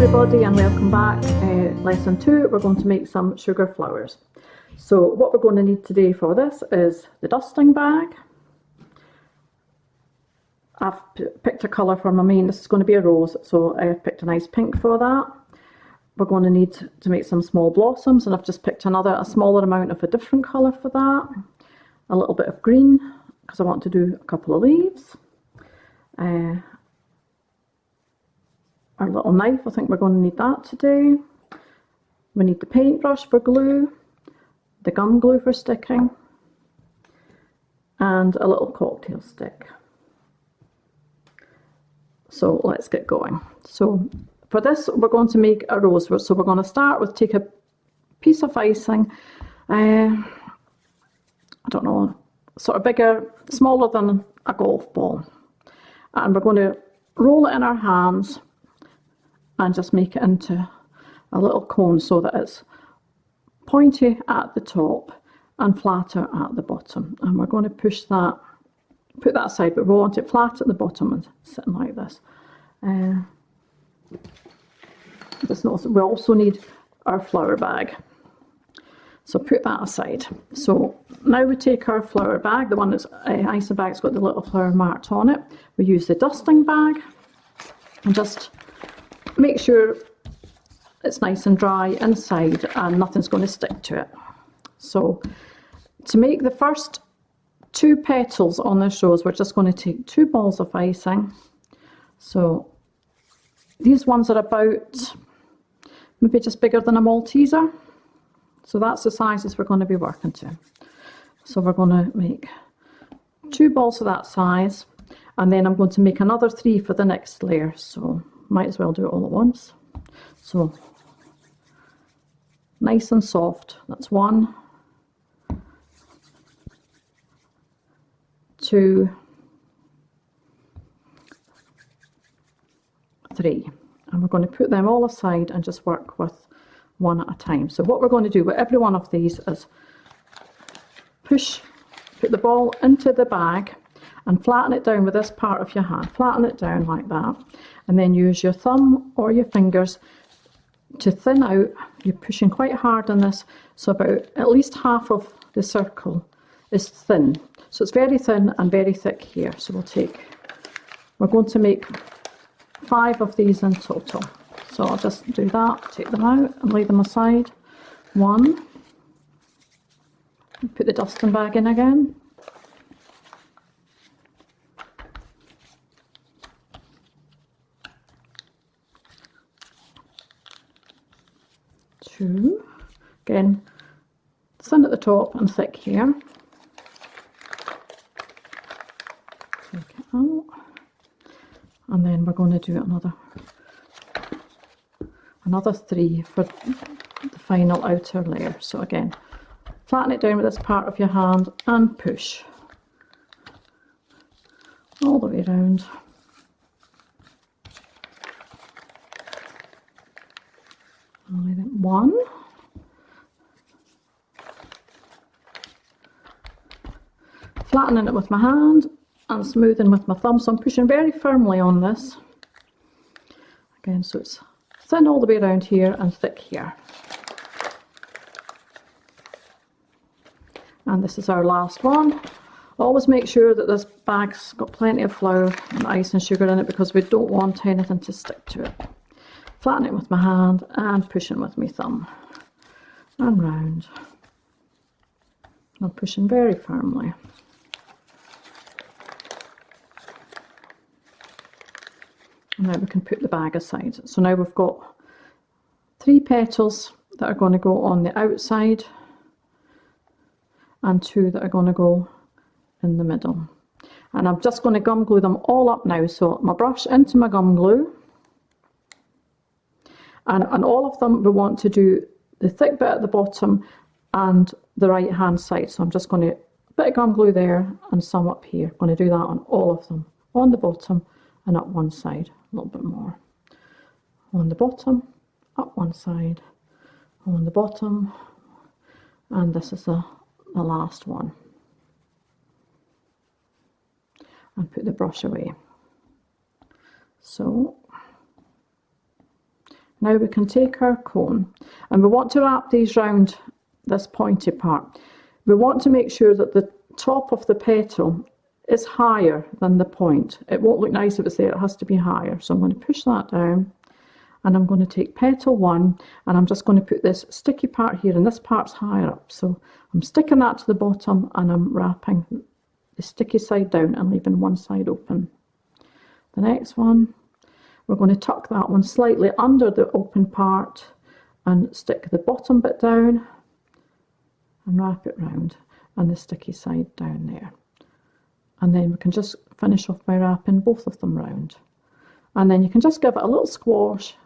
everybody and welcome back. Lesson 2, we're going to make some sugar flowers. So what we're going to need today for this is the dusting bag. I've picked a colour for my main, this is going to be a rose, so I've picked a nice pink for that. We're going to need to make some small blossoms, and I've just picked a smaller amount of a different colour for that. A little bit of green, because I want to do a couple of leaves. Our little knife, I think we're going to need that today. We need the paintbrush for glue, the gum glue for sticking, and a little cocktail stick. So let's get going. So for this we're going to make a rose. So we're going to start with, take a piece of icing, I don't know, sort of bigger, smaller than a golf ball. And we're going to roll it in our hands and just make it into a little cone so that it's pointy at the top and flatter at the bottom. And we're going to push that, put that aside, but we want it flat at the bottom and sitting like this. We also need our flower bag. So put that aside. So now we take our flower bag, the one that's icing bag's got the little flower marked on it. We use the dusting bag and just make sure it's nice and dry inside and nothing's going to stick to it. So to make the first 2 petals on this rose, we're just going to take 2 balls of icing. So these ones are about maybe just bigger than a Malteser. So that's the sizes we're going to be working to. So we're going to make 2 balls of that size, and then I'm going to make another 3 for the next layer. So might as well do it all at once. So nice and soft. That's 1, 2, 3. And we're going to put them all aside and just work with one at a time. So what we're going to do with every one of these is put the ball into the bag and flatten it down with this part of your hand. Flatten it down like that, and then use your thumb or your fingers to thin out. You're pushing quite hard on this, so about at least half of the circle is thin. So it's very thin and very thick here. So we're going to make 5 of these in total. So I'll just do that, take them out and lay them aside. 1, put the dusting bag in again. 2, again, thin at the top and thick here. Take it out. And then we're going to do another 3 for the final outer layer. So again, flatten it down with this part of your hand and push all the way around. Only 1. Flattening it with my hand and smoothing with my thumb. So I'm pushing very firmly on this. Again, so it's thin all the way around here and thick here. And this is our last one. Always make sure that this bag's got plenty of flour and ice and sugar in it, because we don't want anything to stick to it. Flatten it with my hand and pushing with my thumb and round. I'm pushing very firmly. And now we can put the bag aside. So now we've got 3 petals that are going to go on the outside and 2 that are going to go in the middle. And I'm just going to gum glue them all up now. So my brush into my gum glue. And all of them we want to do the thick bit at the bottom and the right hand side. So I'm just going to, a bit of gum glue there and some up here. I'm going to do that on all of them. On the bottom and up one side. A little bit more. On the bottom, up one side, on the bottom, and this is the last one. And put the brush away. So Now we can take our cone, and we want to wrap these round this pointy part. We want to make sure that the top of the petal is higher than the point. It won't look nice if it's there, it has to be higher. So I'm going to push that down, and I'm going to take petal 1, and I'm just going to put this sticky part here, and this part's higher up. So I'm sticking that to the bottom, and I'm wrapping the sticky side down and leaving one side open. The next one, we're going to tuck that one slightly under the open part and stick the bottom bit down and wrap it round, and the sticky side down there. And then we can just finish off by wrapping both of them round. And then you can just give it a little squash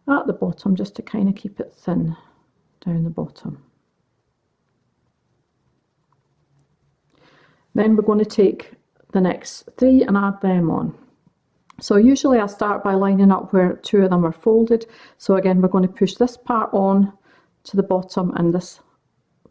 at the bottom just to kind of keep it thin down the bottom. Then we're going to take the next 3 and add them on. So usually I start by lining up where 2 of them are folded. So again, we're going to push this part on to the bottom and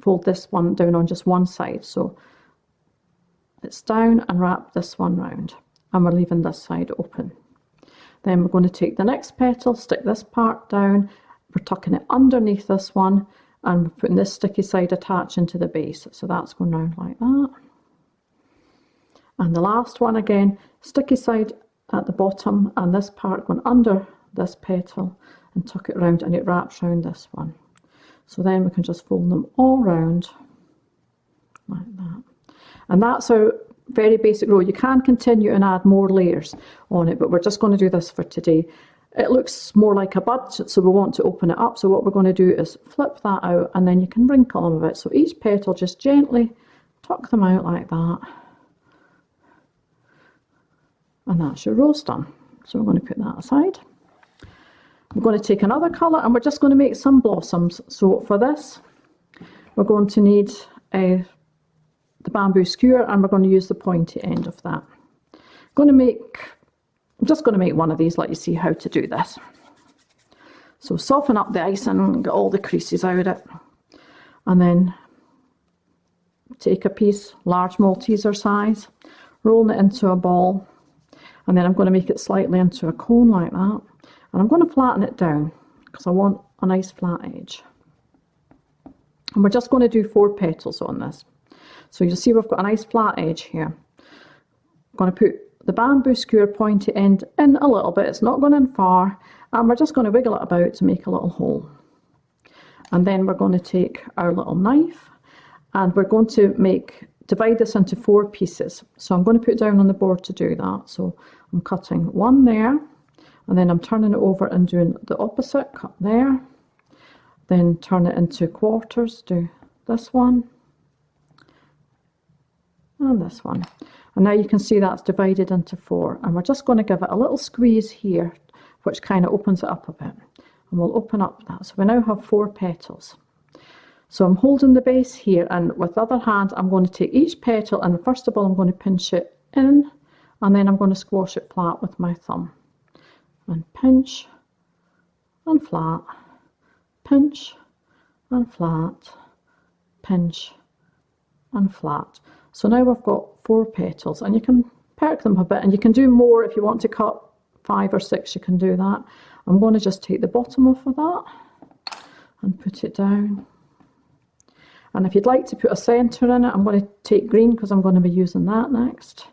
fold this one down on just one side. So it's down and wrap this one round, and we're leaving this side open. Then we're going to take the next petal, stick this part down, we're tucking it underneath this one, and we're putting this sticky side attaching to the base. So that's going round like that. And the last one again, sticky side at the bottom, and this part going under this petal and tuck it round, and it wraps round this one. So then we can just fold them all round like that. And that's our very basic row. You can continue and add more layers on it, but we're just going to do this for today. It looks more like a bud, so we want to open it up. So what we're going to do is flip that out, and then you can wrinkle them a bit. So each petal, just gently tuck them out like that. And that's your rows done. So we're going to put that aside. We're going to take another colour, and we're just going to make some blossoms. So for this, we're going to need the bamboo skewer, and we're going to use the pointy end of that. I'm just going to make one of these, let you see how to do this. So soften up the ice and get all the creases out of it. And then take a piece, large Malteser size, roll it into a ball. And then I'm going to make it slightly into a cone like that. And I'm going to flatten it down because I want a nice flat edge. And we're just going to do 4 petals on this. So you'll see we've got a nice flat edge here. I'm going to put the bamboo skewer pointy end in a little bit. It's not going in far. And we're just going to wiggle it about to make a little hole. And then we're going to take our little knife, and we're going to divide this into 4 pieces. So I'm going to put it down on the board to do that. So I'm cutting one there, and then I'm turning it over and doing the opposite, cut there, then turn it into quarters, do this one, and this one. And now you can see that's divided into 4, and we're just going to give it a little squeeze here, which kind of opens it up a bit. And we'll open up that. So we now have 4 petals. So I'm holding the base here, and with the other hand I'm going to take each petal, and first of all I'm going to pinch it in, and then I'm going to squash it flat with my thumb. And pinch and flat, pinch and flat, pinch and flat. So now we've got 4 petals, and you can perk them a bit, and you can do more if you want to cut 5 or 6, you can do that. I'm going to just take the bottom off of that and put it down. And if you'd like to put a centre in it, I'm going to take green because I'm going to be using that next.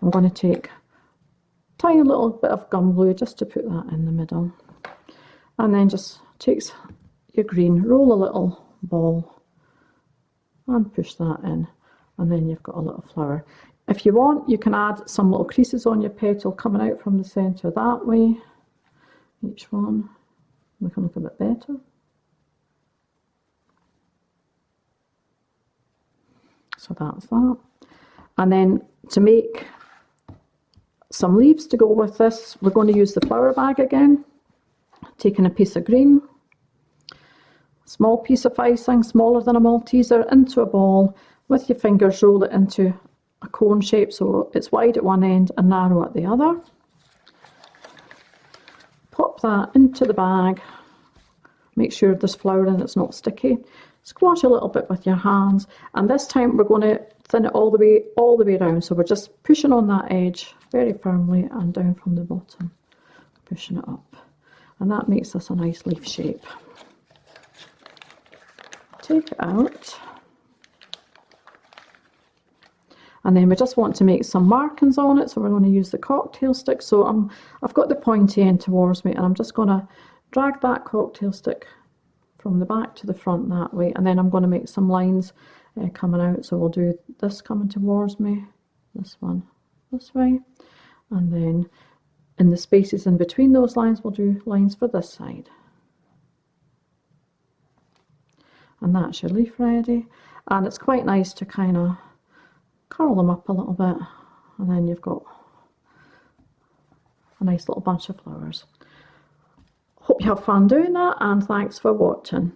I'm going to take a tiny little bit of gum glue just to put that in the middle. And then just takes your green, roll a little ball and push that in. And then you've got a little flower. If you want, you can add some little creases on your petal coming out from the centre that way. Each one, we can look a bit better. So that's that. And then to make some leaves to go with this, we're going to use the flower bag again. Taking a piece of green, small piece of icing, smaller than a Malteser, into a ball. With your fingers, roll it into a cone shape so it's wide at one end and narrow at the other. Pop that into the bag. Make sure there's flour in, it's not sticky. Squash a little bit with your hands, and this time we're going to thin it all the way around. So we're just pushing on that edge very firmly and down from the bottom, pushing it up. and that makes this a nice leaf shape. Take it out. And then we just want to make some markings on it, so we're going to use the cocktail stick. So I've got the pointy end towards me, and I'm just going to drag that cocktail stick from the back to the front that way, and then I'm going to make some lines coming out. So we'll do this coming towards me, this one this way, and then in the spaces in between those lines we'll do lines for this side. And that's your leaf ready, and it's quite nice to kind of curl them up a little bit, and then you've got a nice little bunch of flowers. Hope you have fun doing that, and thanks for watching.